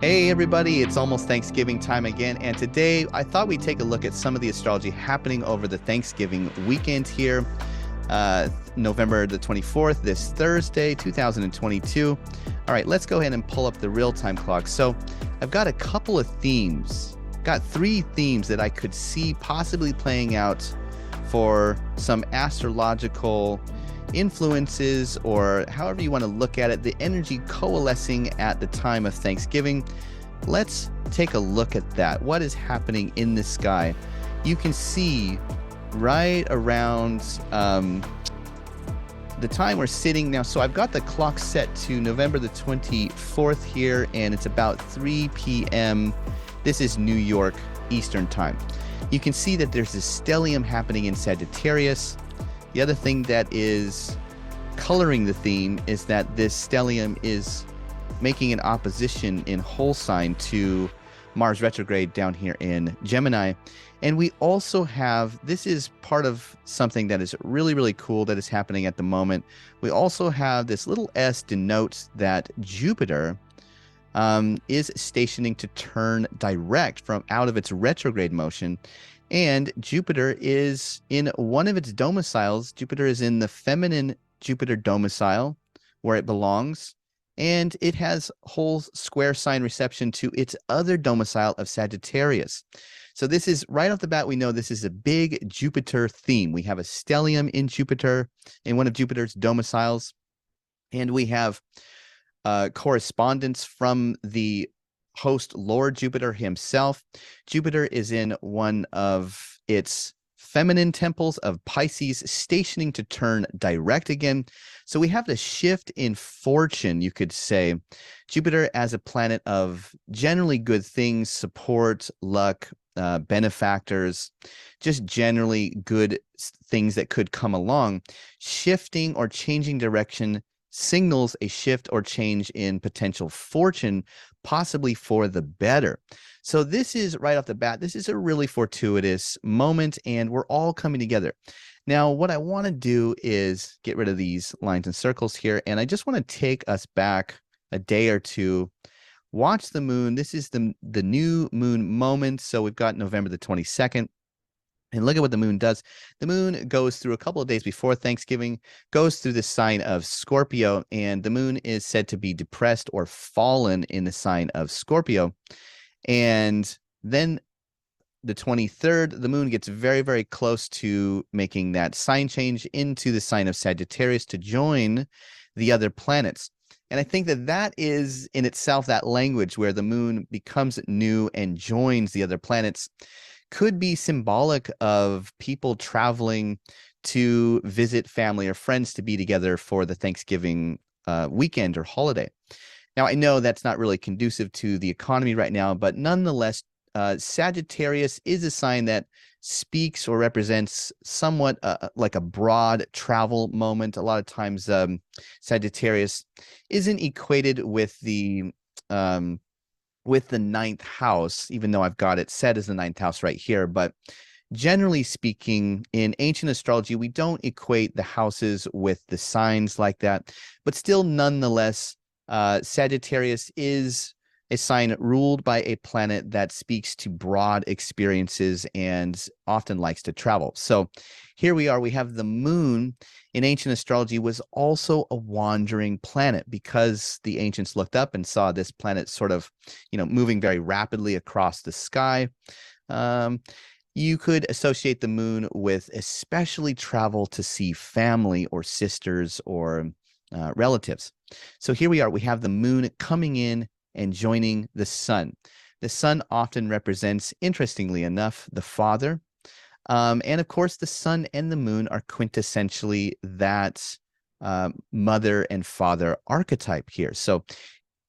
Hey everybody, it's almost Thanksgiving time again, and today I thought we'd take a look at some of the astrology happening over the Thanksgiving weekend here, November the 24th, this Thursday, 2022. All right, let's go ahead and pull up the real-time clock. So I've got a couple of themes, got three themes that I could see possibly playing out for some astrological influences, or however you want to look at it, the energy coalescing at the time of Thanksgiving. Let's take a look at that. What is happening in the sky? You can see right around the time we're sitting now. So I've got the clock set to November the 24th here, and it's about 3 p.m. This is New York Eastern time. You can see that there's this stellium happening in Sagittarius. The other thing that is coloring the theme is that this stellium is making an opposition in whole sign to Mars retrograde down here in Gemini. And we also have, this is part of something that is really, really cool that is happening at the moment. We also have this little S denotes that Jupiter is stationing to turn direct from out of its retrograde motion. And Jupiter is in one of its domiciles. Jupiter is in the feminine Jupiter domicile where it belongs. And it has whole square sign reception to its other domicile of Sagittarius. So this is right off the bat, we know this is a big Jupiter theme. We have a stellium in Jupiter, in one of Jupiter's domiciles. And we have correspondence from the host Lord Jupiter himself. Jupiter is in one of its feminine temples of Pisces, stationing to turn direct again. So we have the shift in fortune, you could say. Jupiter as a planet of generally good things, support, luck, benefactors, just generally good things that could come along. Shifting or changing direction signals a shift or change in potential fortune, possibly for the better. So this is right off the bat, this is a really fortuitous moment, and we're all coming together. Now, what I want to do is get rid of these lines and circles here, and I just want to take us back a day or two. Watch the moon. This is the new moon moment. So we've got November the 22nd. And look at what the moon does. The moon goes through a couple of days before Thanksgiving, goes through the sign of Scorpio, and the moon is said to be depressed or fallen in the sign of Scorpio. And then the 23rd, the moon gets very, very close to making that sign change into the sign of Sagittarius to join the other planets. And I think that that is in itself that language where the moon becomes new and joins the other planets could be symbolic of people traveling to visit family or friends to be together for the Thanksgiving weekend or holiday. Now, I know that's not really conducive to the economy right now, but nonetheless, Sagittarius is a sign that speaks or represents somewhat like a broad travel moment. A lot of times, Sagittarius isn't equated with the ninth house, even though I've got it set as the ninth house right here. But generally speaking, in ancient astrology, we don't equate the houses with the signs like that. But still, nonetheless, Sagittarius is a sign ruled by a planet that speaks to broad experiences and often likes to travel. So here we are. We have the moon in ancient astrology was also a wandering planet because the ancients looked up and saw this planet sort of, moving very rapidly across the sky. You could associate the moon with especially travel to see family or sisters or relatives. So here we are. We have the moon coming in and joining the sun. The sun often represents, interestingly enough, the father. And of course, the sun and the moon are quintessentially that mother and father archetype here. So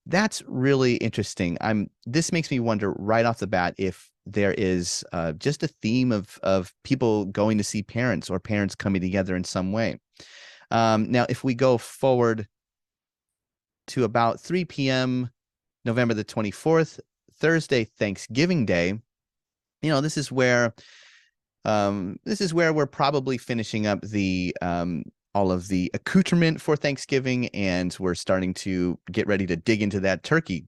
that's really interesting. This makes me wonder right off the bat if there is just a theme of people going to see parents or parents coming together in some way. Now, if we go forward to about 3 p.m. November the 24th, Thursday, Thanksgiving Day, this is where we're probably finishing up the all of the accoutrement for Thanksgiving, and we're starting to get ready to dig into that turkey.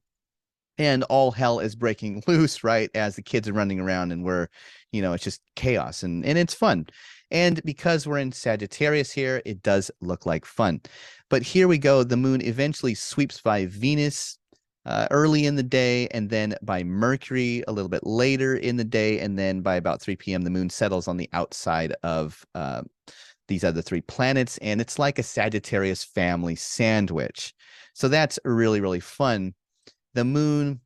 and all hell is breaking loose, right? As the kids are running around and it's just chaos and it's fun. And because we're in Sagittarius here, it does look like fun. But here we go. The moon eventually sweeps by Venus early in the day, and then by Mercury a little bit later in the day. And then by about 3 p.m., the moon settles on the outside of these other 3 planets. And it's like a Sagittarius family sandwich. So that's really, really fun. The moon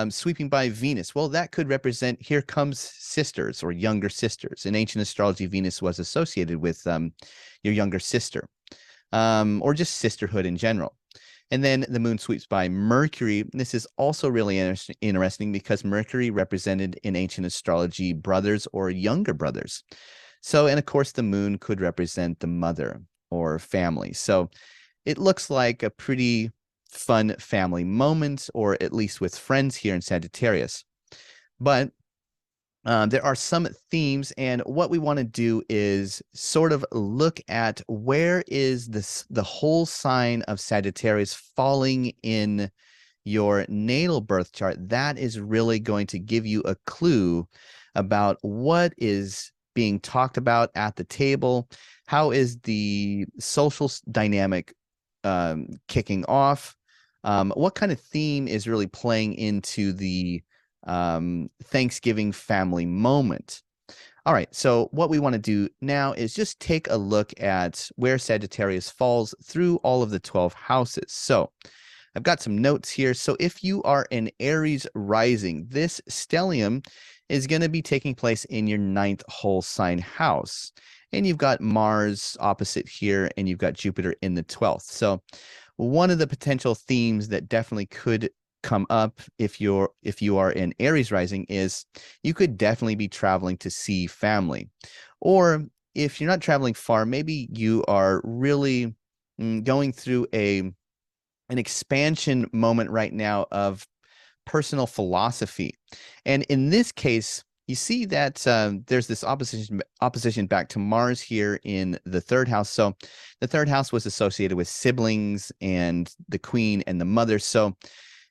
sweeping by Venus. Well, that could represent here comes sisters or younger sisters. In ancient astrology, Venus was associated with your younger sister, or just sisterhood in general. And then the moon sweeps by Mercury. This is also really interesting because Mercury represented in ancient astrology brothers or younger brothers. So, and of course, the moon could represent the mother or family. So it looks like a pretty fun family moment, or at least with friends here in Sagittarius. But there are some themes, and what we want to do is sort of look at where is the whole sign of Sagittarius falling in your natal birth chart. That is really going to give you a clue about what is being talked about at the table. How is the social dynamic kicking off? What kind of theme is really playing into the Thanksgiving family moment? All right, so what we want to do now is just take a look at where Sagittarius falls through all of the 12 houses. So I've got some notes here. So if you are an Aries rising, this stellium is going to be taking place in your 9th whole sign house. And you've got Mars opposite here, and you've got Jupiter in the 12th. So one of the potential themes that definitely could come up if you are an Aries rising is you could definitely be traveling to see family. Or if you're not traveling far, maybe you are really going through an expansion moment right now of personal philosophy. And in this case, you see that there's this opposition back to Mars here in the 3rd house. So the 3rd house was associated with siblings and the queen and the mother. So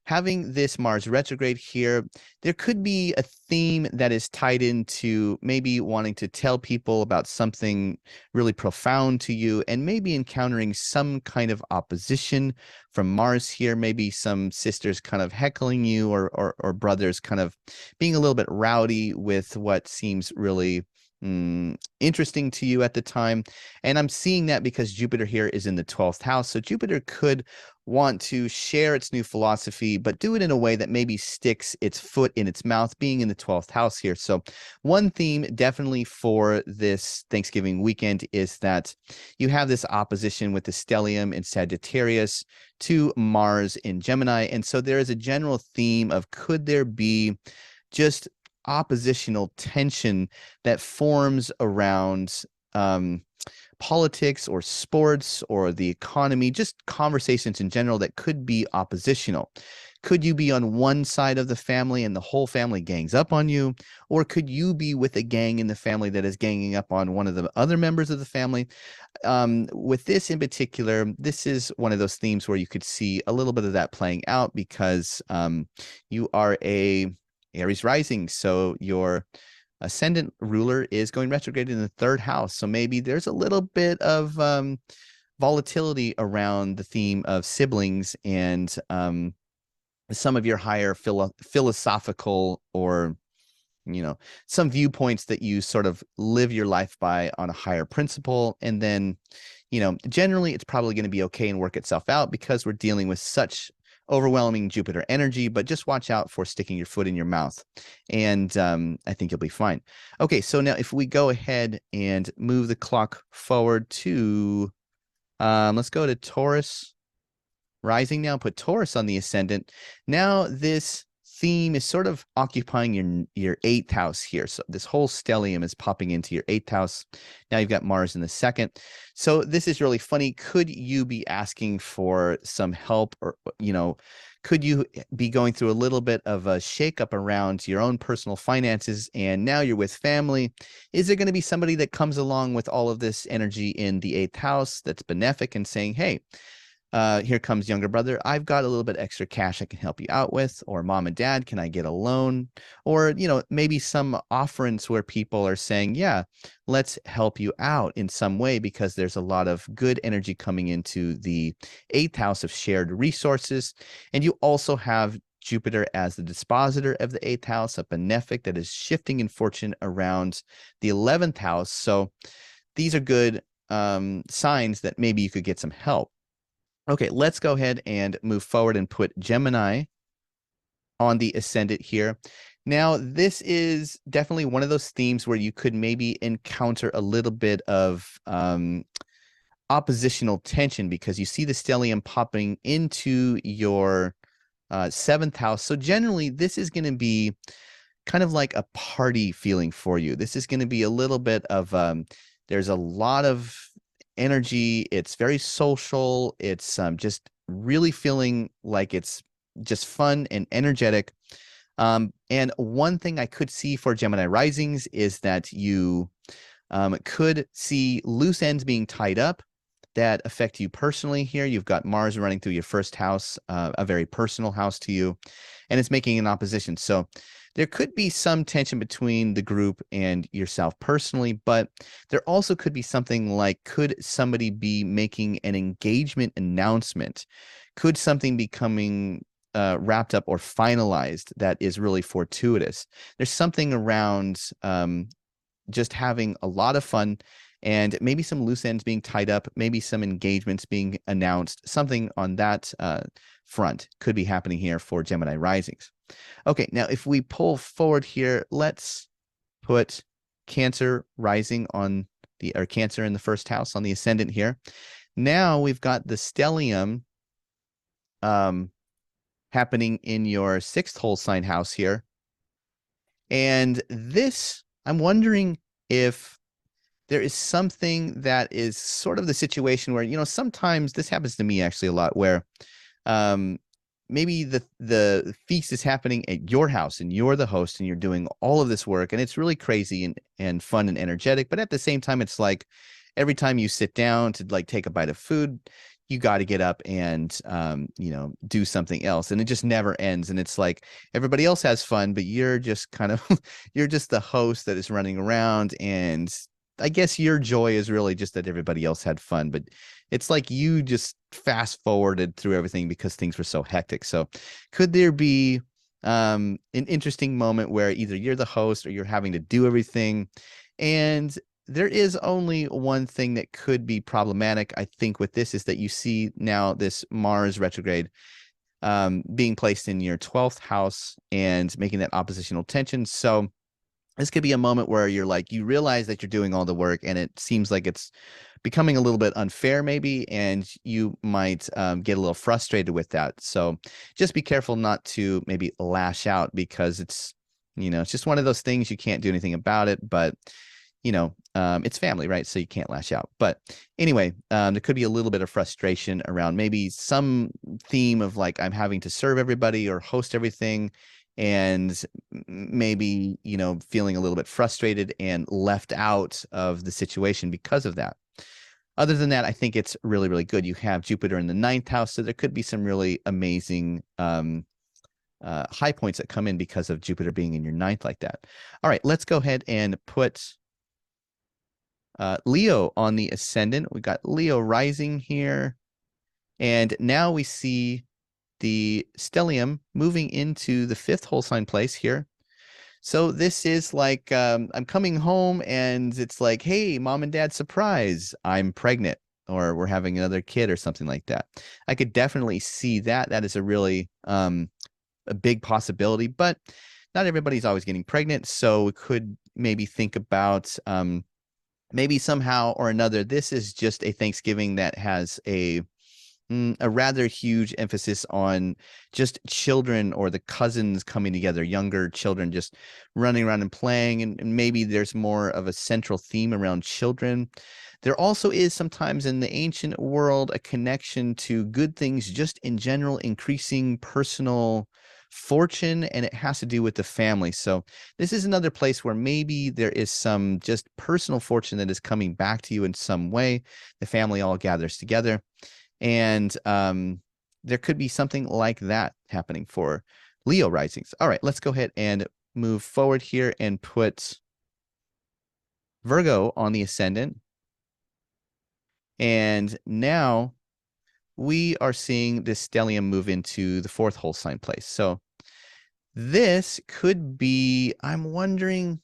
having this Mars retrograde here, there could be a theme that is tied into maybe wanting to tell people about something really profound to you, and maybe encountering some kind of opposition from Mars here, maybe some sisters kind of heckling you, or brothers kind of being a little bit rowdy with what seems really interesting to you at the time. And I'm seeing that because Jupiter here is in the 12th house. So Jupiter could want to share its new philosophy, but do it in a way that maybe sticks its foot in its mouth, being in the 12th house here. So one theme definitely for this Thanksgiving weekend is that you have this opposition with the stellium in Sagittarius to Mars in Gemini. And so there is a general theme of, could there be just oppositional tension that forms around politics or sports or the economy, just conversations in general that could be oppositional. Could you be on one side of the family and the whole family gangs up on you? Or could you be with a gang in the family that is ganging up on one of the other members of the family? With this in particular, this is one of those themes where you could see a little bit of that playing out because you are a Aries rising, so your ascendant ruler is going retrograde in the 3rd house. So maybe there's a little bit of volatility around the theme of siblings and some of your higher philosophical or some viewpoints that you sort of live your life by on a higher principle. And then generally it's probably going to be okay and work itself out because we're dealing with such overwhelming Jupiter energy. But just watch out for sticking your foot in your mouth, and I think you'll be fine. Okay, so now if we go ahead and move the clock forward to let's go to Taurus rising now, put Taurus on the ascendant. Now this theme is sort of occupying your 8th house here. So this whole stellium is popping into your 8th house. Now you've got Mars in the 2nd. So this is really funny. Could you be asking for some help, or could you be going through a little bit of a shakeup around your own personal finances, and now you're with family? Is there going to be somebody that comes along with all of this energy in the 8th house that's benefic and saying, hey, Here comes younger brother. I've got a little bit extra cash I can help you out with. Or mom and dad, can I get a loan? Or, maybe some offerings where people are saying, yeah, let's help you out in some way, because there's a lot of good energy coming into the 8th house of shared resources. And you also have Jupiter as the dispositor of the 8th house, a benefic that is shifting in fortune around the 11th house. So these are good signs that maybe you could get some help. Okay, let's go ahead and move forward and put Gemini on the ascendant here. Now, this is definitely one of those themes where you could maybe encounter a little bit of oppositional tension, because you see the stellium popping into your 7th house. So generally, this is going to be kind of like a party feeling for you. This is going to be a little bit of, there's a lot of energy. It's very social. It's just really feeling like it's just fun and energetic. And one thing I could see for Gemini risings is that you could see loose ends being tied up that affect you personally here. You've got Mars running through your 1st house, a very personal house to you, and it's making an opposition. So there could be some tension between the group and yourself personally, but there also could be something like, could somebody be making an engagement announcement? Could something be coming wrapped up or finalized that is really fortuitous? There's something around just having a lot of fun, and maybe some loose ends being tied up, maybe some engagements being announced. Something on that front could be happening here for Gemini risings. Okay, now if we pull forward here, let's put Cancer rising on the, or Cancer in the 1st house on the ascendant here. Now we've got the stellium happening in your 6th whole sign house here. And this, I'm wondering if there is something that is sort of the situation where, sometimes this happens to me actually a lot, where maybe the feast is happening at your house and you're the host and you're doing all of this work, and it's really crazy and fun and energetic. But at the same time, it's like every time you sit down to like take a bite of food, you got to get up and do something else, and it just never ends. And it's like everybody else has fun, but you're just kind of you're just the host that is running around, and I guess your joy is really just that everybody else had fun, but it's like you just fast forwarded through everything because things were so hectic. So could there be an interesting moment where either you're the host or you're having to do everything? And there is only one thing that could be problematic, I think, with this, is that you see now this Mars retrograde being placed in your 12th house and making that oppositional tension. So this could be a moment where you're like, you realize that you're doing all the work and it seems like it's becoming a little bit unfair maybe, and you might get a little frustrated with that. So just be careful not to maybe lash out, because it's, it's just one of those things. You can't do anything about it, but it's family, right? So you can't lash out. But anyway, there could be a little bit of frustration around maybe some theme of like, I'm having to serve everybody or host everything, and maybe, feeling a little bit frustrated and left out of the situation because of that. Other than that, I think it's really, really good. You have Jupiter in the 9th house, so there could be some really amazing high points that come in because of Jupiter being in your 9th like that. All right, let's go ahead and put Leo on the ascendant. We got Leo rising here, and now we see the stellium moving into the 5th whole sign place here. So this is like, I'm coming home and it's like, hey, mom and dad, surprise, I'm pregnant, or we're having another kid or something like that. I could definitely see that. That is a really a big possibility, but not everybody's always getting pregnant. So we could maybe think about maybe somehow or another, this is just a Thanksgiving that has a rather huge emphasis on just children or the cousins coming together, younger children just running around and playing, and maybe there's more of a central theme around children. There also is sometimes in the ancient world a connection to good things just in general, increasing personal fortune, and it has to do with the family. So this is another place where maybe there is some just personal fortune that is coming back to you in some way. The family all gathers together. And there could be something like that happening for Leo risings. All right, let's go ahead and move forward here and put Virgo on the ascendant. And now we are seeing this stellium move into the fourth whole sign place. So this could be, I'm wondering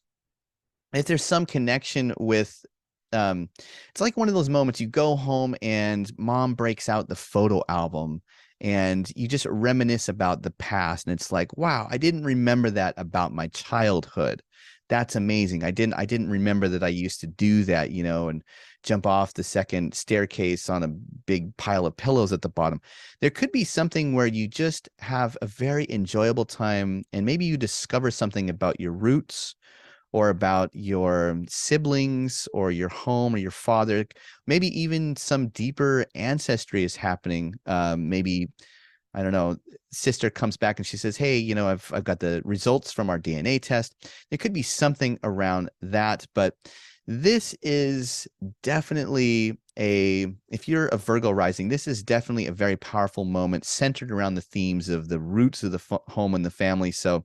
if there's some connection with, it's like one of those moments you go home and mom breaks out the photo album and you just reminisce about the past. And it's like, wow, I didn't remember that about my childhood. That's amazing. I didn't remember that I used to do that, you know, and jump off the second staircase on a big pile of pillows at the bottom. There could be something where you just have a very enjoyable time and maybe you discover something about your roots or about your siblings or your home or your father. Maybe even some deeper ancestry is happening. Maybe, I don't know, sister comes back and she says, hey, you know, I've got the results from our DNA test. There could be something around that, but this is definitely if you're a Virgo rising, this is definitely a very powerful moment centered around the themes of the roots of the home and the family. So,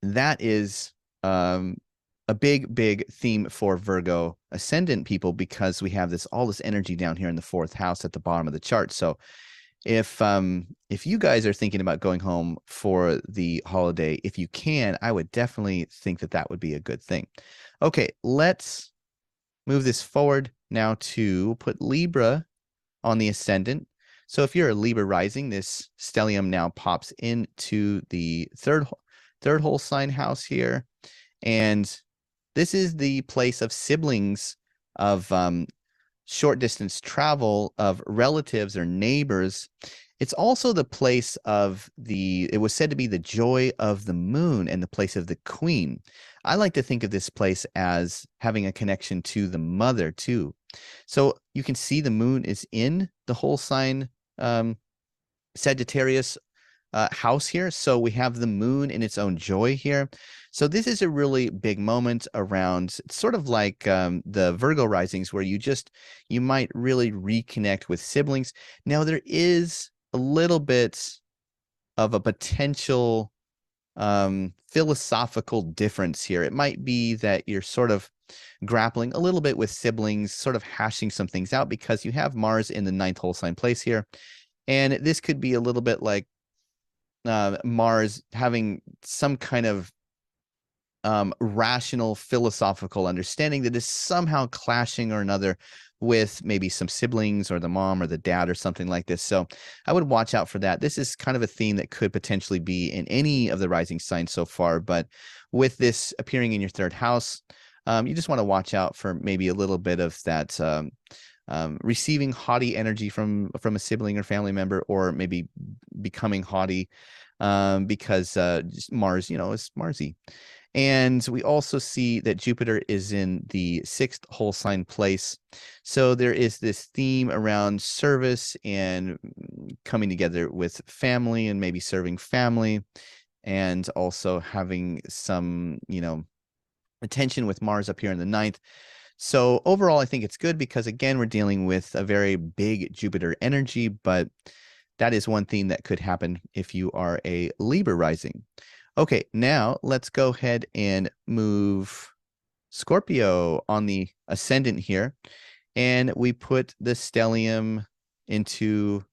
that is a big theme for Virgo ascendant people because we have all this energy down here in the fourth house at the bottom of the chart. So if you guys are thinking about going home for the holiday, if you can, I would definitely think that that would be a good thing. Okay, let's move this forward now to put Libra on the ascendant. So if you're a Libra rising, this stellium now pops into the third whole sign house here. And this is the place of siblings, of short distance travel, of relatives or neighbors. It's also the place of it was said to be the joy of the moon and the place of the queen. I like to think of this place as having a connection to the mother too. So you can see the moon is in the whole sign Sagittarius house here. So we have the moon in its own joy here. So this is a really big moment around, sort of like the Virgo risings, where you might really reconnect with siblings. Now there is a little bit of a potential philosophical difference here. It might be that you're sort of grappling a little bit with siblings, sort of hashing some things out because you have Mars in the ninth whole sign place here. And this could be a little bit like Mars having some kind of rational philosophical understanding that is somehow clashing or another with maybe some siblings or the mom or the dad or something like this. So I would watch out for that. This is kind of a theme that could potentially be in any of the rising signs so far, but with this appearing in your third house, you just want to watch out for maybe a little bit of that receiving haughty energy from a sibling or family member, or maybe becoming haughty because Mars, you know, is Marsy. And we also see that Jupiter is in the sixth whole sign place. So there is this theme around service and coming together with family and maybe serving family, and also having some, you know, attention with Mars up here in the ninth. So overall, I think it's good because, again, we're dealing with a very big Jupiter energy, but that is one theme that could happen if you are a Libra rising. Okay, now let's go ahead and move Scorpio on the ascendant here. And we put the stellium into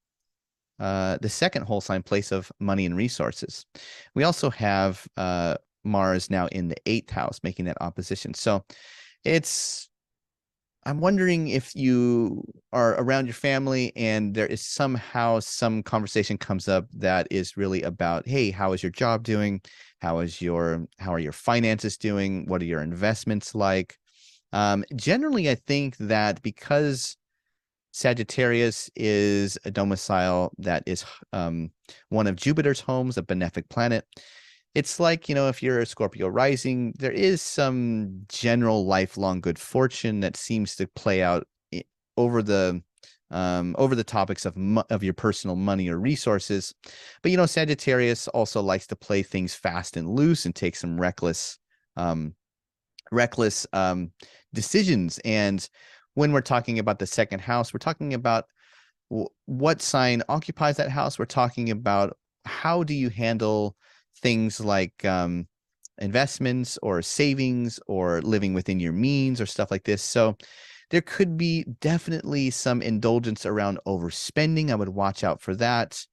the second whole sign place of money and resources. We also have Mars now in the eighth house, making that opposition. So I'm wondering if you are around your family and there is somehow some conversation comes up that is really about, hey, how is your job doing? How are your finances doing? What are your investments like? Generally, I think that because Sagittarius is a domicile that is one of Jupiter's homes, a benefic planet, it's like, you know, if you're a Scorpio rising, there is some general lifelong good fortune that seems to play out over the topics of your personal money or resources. But, you know, Sagittarius also likes to play things fast and loose and take some reckless decisions. And when we're talking about the second house, we're talking about what sign occupies that house. We're talking about how do you handle things like investments or savings or living within your means or stuff like this. So there could be definitely some indulgence around overspending. I would watch out for that.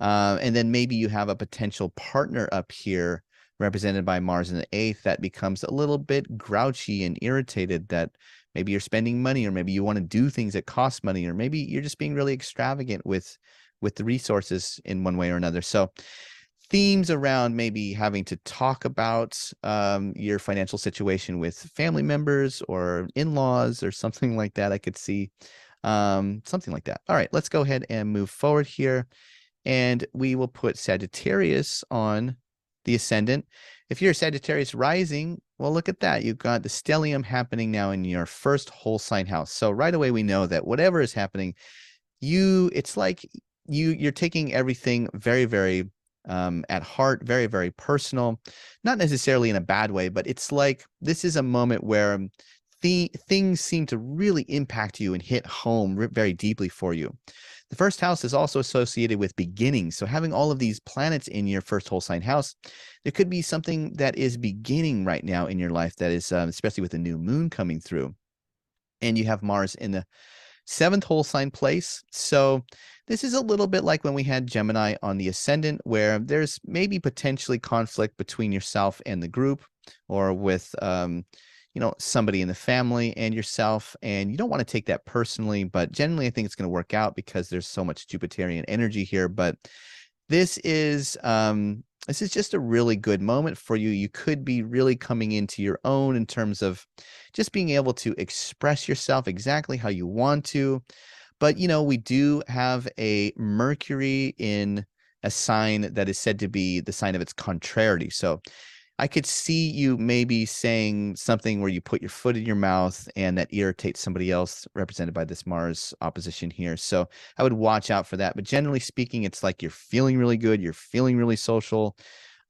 And then maybe you have a potential partner up here represented by Mars in the eighth that becomes a little bit grouchy and irritated that maybe you're spending money, or maybe you want to do things that cost money, or maybe you're just being really extravagant with the resources in one way or another. So themes around maybe having to talk about your financial situation with family members or in-laws or something like that. I could see something like that. All right, let's go ahead and move forward here. And we will put Sagittarius on the ascendant. If you're a Sagittarius rising, well, look at that. You've got the stellium happening now in your first whole sign house. So right away, we know that whatever is happening, it's like you're taking everything very, very at heart, very, very personal, not necessarily in a bad way, but it's like this is a moment where things seem to really impact you and hit home very deeply for you. The first house is also associated with beginnings. So having all of these planets in your first whole sign house, there could be something that is beginning right now in your life that is, especially with the new moon coming through. And you have Mars in the seventh whole sign place. So this is a little bit like when we had Gemini on the ascendant, where there's maybe potentially conflict between yourself and the group, or with somebody in the family and yourself, and you don't want to take that personally, but generally I think it's going to work out because there's so much Jupiterian energy here. But this is just a really good moment for you. You could be really coming into your own in terms of just being able to express yourself exactly how you want to. But, we do have a Mercury in a sign that is said to be the sign of its contrariety. So I could see you maybe saying something where you put your foot in your mouth and that irritates somebody else, represented by this Mars opposition here. So I would watch out for that. But generally speaking, it's like you're feeling really good. You're feeling really social.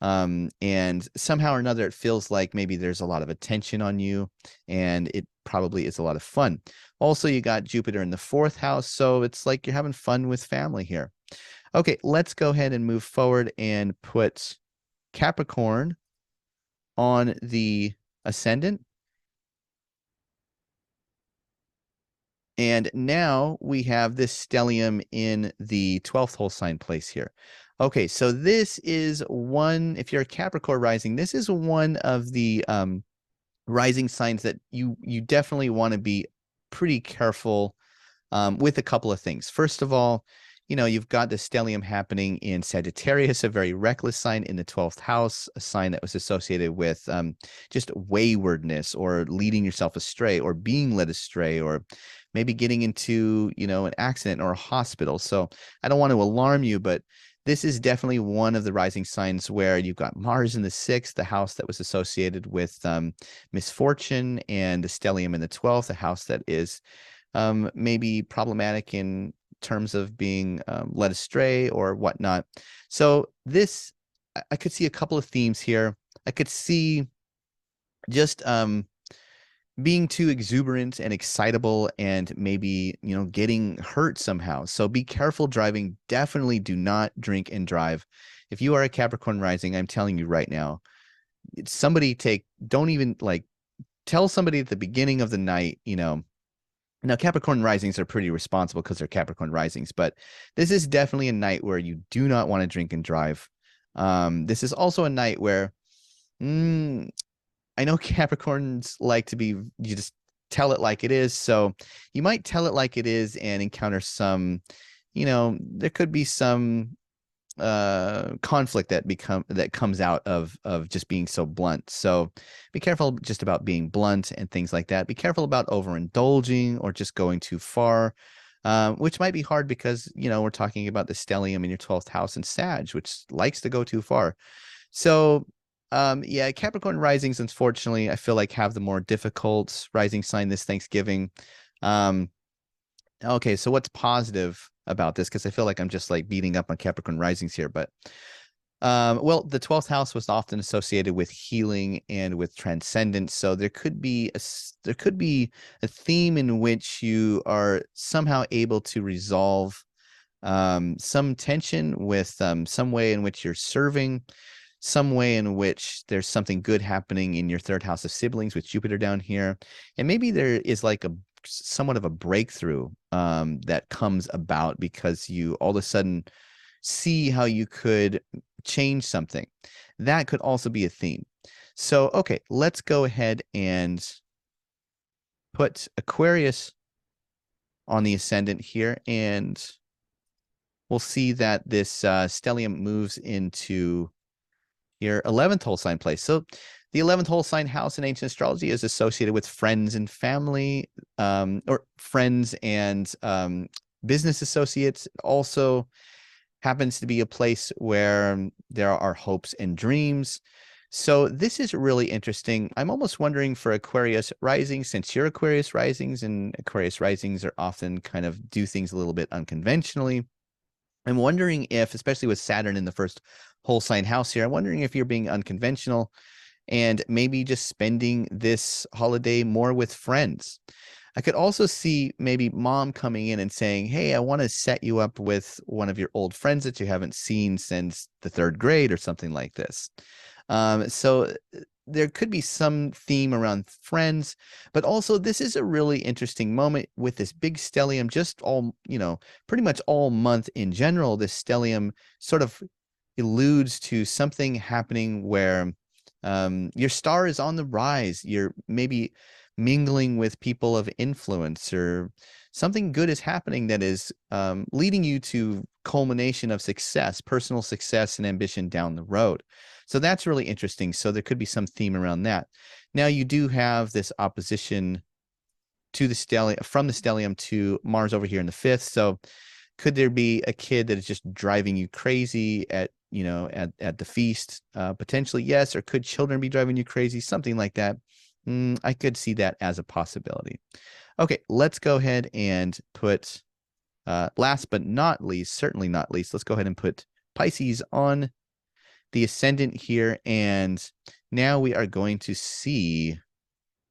And somehow or another, it feels like maybe there's a lot of attention on you, and it probably is a lot of fun. Also, you got Jupiter in the fourth house. So it's like you're having fun with family here. Okay, let's go ahead and move forward and put Capricorn on the ascendant. And now we have this stellium in the 12th whole sign place here. Okay, so this is one, if you're a Capricorn rising, this is one of the rising signs that you definitely want to be pretty careful with a couple of things. First of all, you've got the stellium happening in Sagittarius, a very reckless sign in the 12th house, a sign that was associated with just waywardness or leading yourself astray or being led astray, or maybe getting into, an accident or a hospital. So I don't want to alarm you, but this is definitely one of the rising signs where you've got Mars in the sixth, the house that was associated with misfortune, and the stellium in the 12th, a house that is maybe problematic in terms of being led astray or whatnot. So this, I could see a couple of themes here. I could see just being too exuberant and excitable, and maybe, getting hurt somehow. So be careful driving. Definitely do not drink and drive. If you are a Capricorn rising, I'm telling you right now, don't even tell somebody at the beginning of the night, now Capricorn risings are pretty responsible because they're Capricorn risings, but this is definitely a night where you do not want to drink and drive. This is also a night where, I know Capricorns like to you just tell it like it is. So you might tell it like it is and encounter some, there could be some conflict that comes out of just being so blunt. So be careful just about being blunt and things like that. Be careful about overindulging or just going too far, which might be hard because, we're talking about the stellium in your 12th house in Sag, which likes to go too far. So yeah, Capricorn risings, unfortunately, I feel like have the more difficult rising sign this Thanksgiving. Okay, so what's positive about this? Because I feel like I'm just beating up on Capricorn risings here, but Well, the 12th house was often associated with healing and with transcendence. So there could be there could be a theme in which you are somehow able to resolve some tension with some way in which you're serving, some way in which there's something good happening in your third house of siblings with Jupiter down here. And maybe there is like a somewhat of a breakthrough that comes about because you all of a sudden see how you could change something. That could also be a theme. So, okay, let's go ahead and put Aquarius on the ascendant here, and we'll see that this stellium moves into your 11th whole sign place. So the 11th whole sign house in ancient astrology is associated with friends and family, or friends and business associates. It also happens to be a place where there are hopes and dreams. So this is really interesting. I'm almost wondering for Aquarius rising, since you're Aquarius risings, and Aquarius risings are often kind of do things a little bit unconventionally. I'm wondering if, especially with Saturn in the first whole sign house here, I'm wondering if you're being unconventional and maybe just spending this holiday more with friends. I could also see maybe mom coming in and saying, hey, I want to set you up with one of your old friends that you haven't seen since the 3rd grade or something like this. So there could be some theme around friends, but also this is a really interesting moment with this big stellium just all, pretty much all month in general. This stellium sort of alludes to something happening where your star is on the rise. You're maybe mingling with people of influence, or something good is happening that is leading you to culmination of success, personal success and ambition down the road. So that's really interesting. So there could be some theme around that. Now you do have this opposition to the stellium, from the stellium to Mars over here in the 5th. So could there be a kid that is just driving you crazy at the feast? Potentially yes. Or could children be driving you crazy? Something like that. I could see that as a possibility. Okay, let's go ahead and put, last but not least, certainly not least, let's go ahead and put Pisces on the ascendant here. And now we are going to see,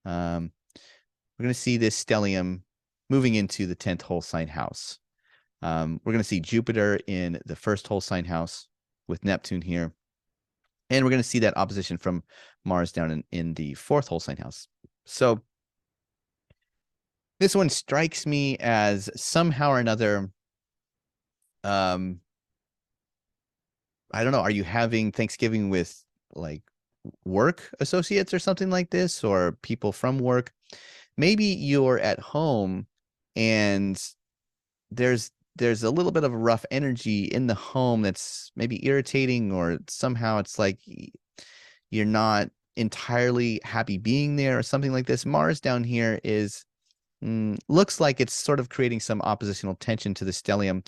we're going to see this stellium moving into the 10th whole sign house. We're going to see Jupiter in the 1st whole sign house with Neptune here. And we're going to see that opposition from Mars down in the 4th whole sign house. So this one strikes me as somehow or another, I don't know, are you having Thanksgiving with like work associates or something like this, or people from work? Maybe you're at home and there's a little bit of a rough energy in the home that's maybe irritating, or somehow it's like you're not entirely happy being there or something like this. Mars down here is looks like it's sort of creating some oppositional tension to the stellium.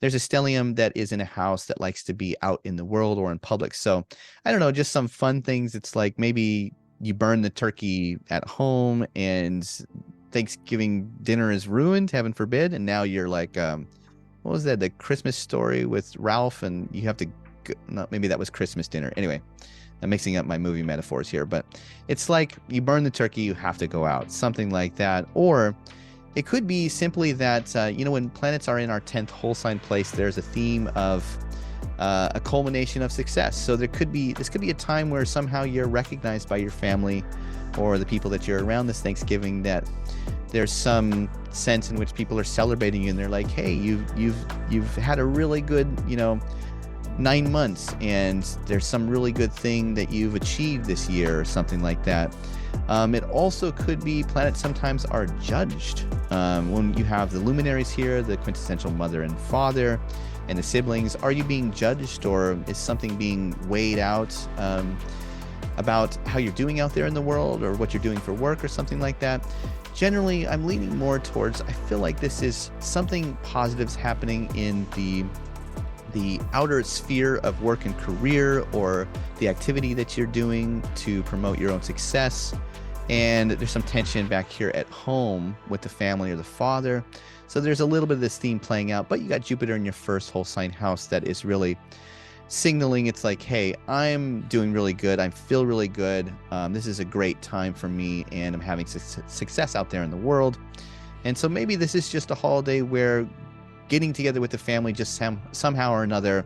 There's a stellium that is in a house that likes to be out in the world or in public. So I don't know, just some fun things. It's like maybe you burn the turkey at home and Thanksgiving dinner is ruined, heaven forbid. And now you're like, what was that? The Christmas Story with Ralph, and you have to, no, maybe that was Christmas dinner. Anyway, I'm mixing up my movie metaphors here, but it's like you burn the turkey, you have to go out, something like that. Or it could be simply that, when planets are in our 10th whole sign place, there's a theme of a culmination of success. So this could be a time where somehow you're recognized by your family or the people that you're around this Thanksgiving, that there's some sense in which people are celebrating you and they're like, hey, you've had a really good, 9 months, and there's some really good thing that you've achieved this year or something like that. It also could be planets sometimes are judged. When you have the luminaries here, the quintessential mother and father, and the siblings, are you being judged, or is something being weighed out about how you're doing out there in the world, or what you're doing for work or something like that? Generally, I'm leaning more towards, I feel like this is something positive's happening in the outer sphere of work and career, or the activity that you're doing to promote your own success. And there's some tension back here at home with the family or the father. So there's a little bit of this theme playing out, but you got Jupiter in your 1st whole sign house that is really signaling it's like, hey, I'm doing really good. I feel really good. This is a great time for me, and I'm having success out there in the world. And so maybe this is just a holiday where getting together with the family just somehow or another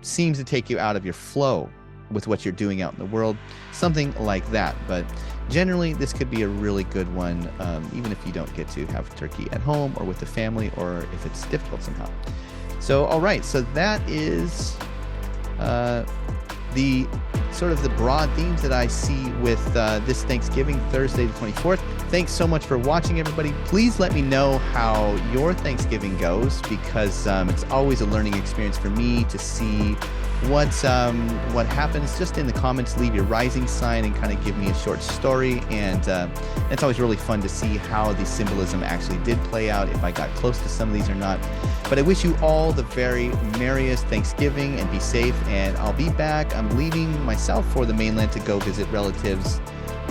seems to take you out of your flow with what you're doing out in the world, something like that. But generally, this could be a really good one, even if you don't get to have turkey at home or with the family, or if it's difficult somehow. So, all right, so that is the sort of the broad themes that I see with this Thanksgiving, Thursday the 24th. Thanks so much for watching, everybody. Please let me know how your Thanksgiving goes, because it's always a learning experience for me to see what happens. Just in the comments, leave your rising sign and kind of give me a short story. And it's always really fun to see how the symbolism actually did play out, if I got close to some of these or not. But I wish you all the very merriest Thanksgiving, and be safe. And I'll be back. I'm leaving myself for the mainland to go visit relatives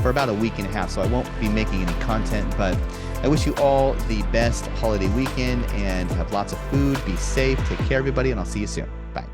for about a week and a half, so I won't be making any content. But I wish you all the best holiday weekend, and have lots of food. Be safe. Take care, everybody, and I'll see you soon. Bye.